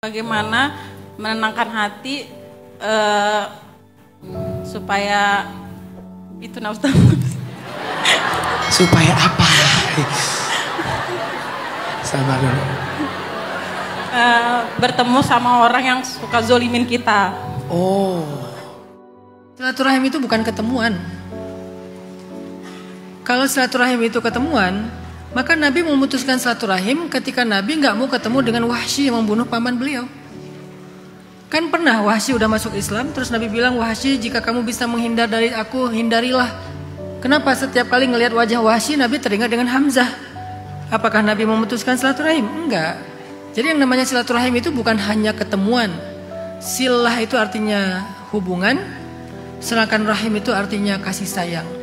Bagaimana menenangkan hati supaya itu Ustaz. Supaya apa? Sabar dulu. Bertemu sama orang yang suka zolimin kita. Oh. Silaturahim itu bukan ketemuan. Kalau silaturahim itu ketemuan, maka Nabi memutuskan silaturahim ketika Nabi nggak mau ketemu dengan Wahsy yang membunuh paman beliau. Kan pernah Wahsy udah masuk Islam, terus Nabi bilang, Wahsy, jika kamu bisa menghindar dari aku, hindarilah. Kenapa setiap kali ngelihat wajah Wahsy, Nabi teringat dengan Hamzah? Apakah Nabi memutuskan silaturahim? Enggak. Jadi yang namanya silaturahim itu bukan hanya ketemuan. Silah itu artinya hubungan, sedangkan rahim itu artinya kasih sayang.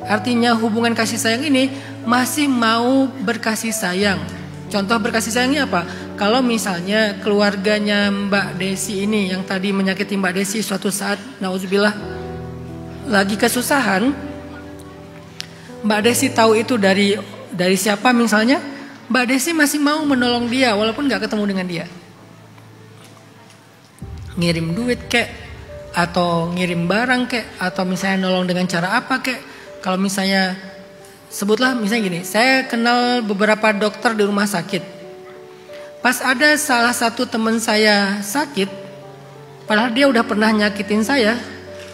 Artinya hubungan kasih sayang ini masih mau berkasih sayang. Contoh berkasih sayangnya apa? Kalau misalnya keluarganya Mbak Desi ini yang tadi menyakiti Mbak Desi suatu saat, nauzubillah, lagi kesusahan, Mbak Desi tahu itu dari siapa misalnya, Mbak Desi masih mau menolong dia walaupun gak ketemu dengan dia. Ngirim duit kek, atau ngirim barang kek, atau misalnya nolong dengan cara apa kek. Kalau misalnya, sebutlah misalnya gini, saya kenal beberapa dokter di rumah sakit. Pas ada salah satu teman saya sakit, padahal dia udah pernah nyakitin saya,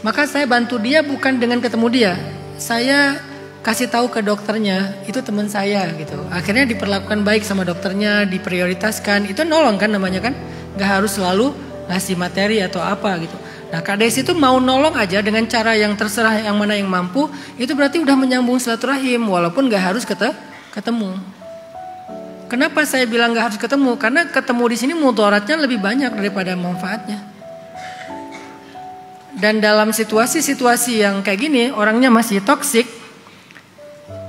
maka saya bantu dia bukan dengan ketemu dia. Saya kasih tahu ke dokternya, itu teman saya gitu. Akhirnya diperlakukan baik sama dokternya, diprioritaskan, itu nolong kan namanya kan. Gak harus selalu ngasih materi atau apa gitu. Nah, Kak Desi itu mau nolong aja dengan cara yang terserah yang mana yang mampu, itu berarti udah menyambung silaturahim walaupun gak harus ketemu. Kenapa saya bilang gak harus ketemu? Karena ketemu di sini mudaratnya lebih banyak daripada manfaatnya. Dan dalam situasi-situasi yang kayak gini, orangnya masih toksik,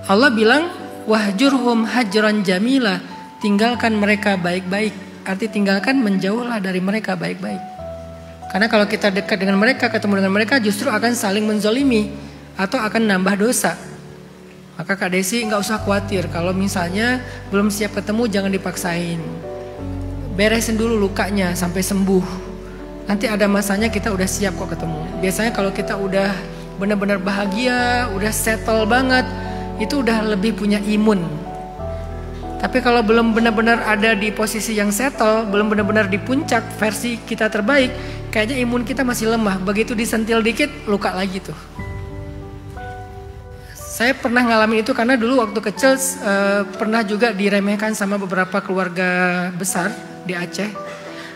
Allah bilang wahjurhum hajran jamila, tinggalkan mereka baik-baik. Arti tinggalkan, menjauhlah dari mereka baik-baik. Karena kalau kita dekat dengan mereka, ketemu dengan mereka, justru akan saling menzolimi atau akan nambah dosa. Maka Kak Desi nggak usah khawatir kalau misalnya belum siap ketemu, jangan dipaksain. Beresin dulu lukanya sampai sembuh. Nanti ada masanya kita udah siap kok ketemu. Biasanya kalau kita udah benar-benar bahagia, udah settle banget, itu udah lebih punya imun. Tapi kalau belum benar-benar ada di posisi yang settle, belum benar-benar di puncak versi kita terbaik, kayaknya imun kita masih lemah. Begitu disentil dikit, luka lagi tuh. Saya pernah ngalamin itu karena dulu waktu kecil pernah juga diremehkan sama beberapa keluarga besar di Aceh.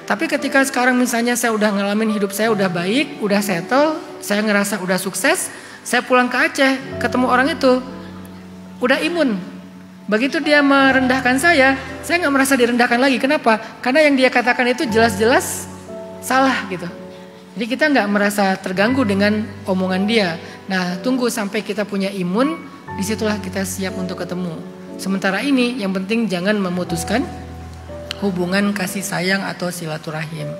Tapi ketika sekarang misalnya saya udah ngalamin hidup saya udah baik, udah settle, saya ngerasa udah sukses, saya pulang ke Aceh, ketemu orang itu, udah imun. Begitu dia merendahkan saya nggak merasa direndahkan lagi. Kenapa? Karena yang dia katakan itu jelas-jelas salah gitu. Jadi kita nggak merasa terganggu dengan omongan dia. Nah, tunggu sampai kita punya imun, disitulah kita siap untuk ketemu. Sementara ini yang penting jangan memutuskan hubungan kasih sayang atau silaturahim.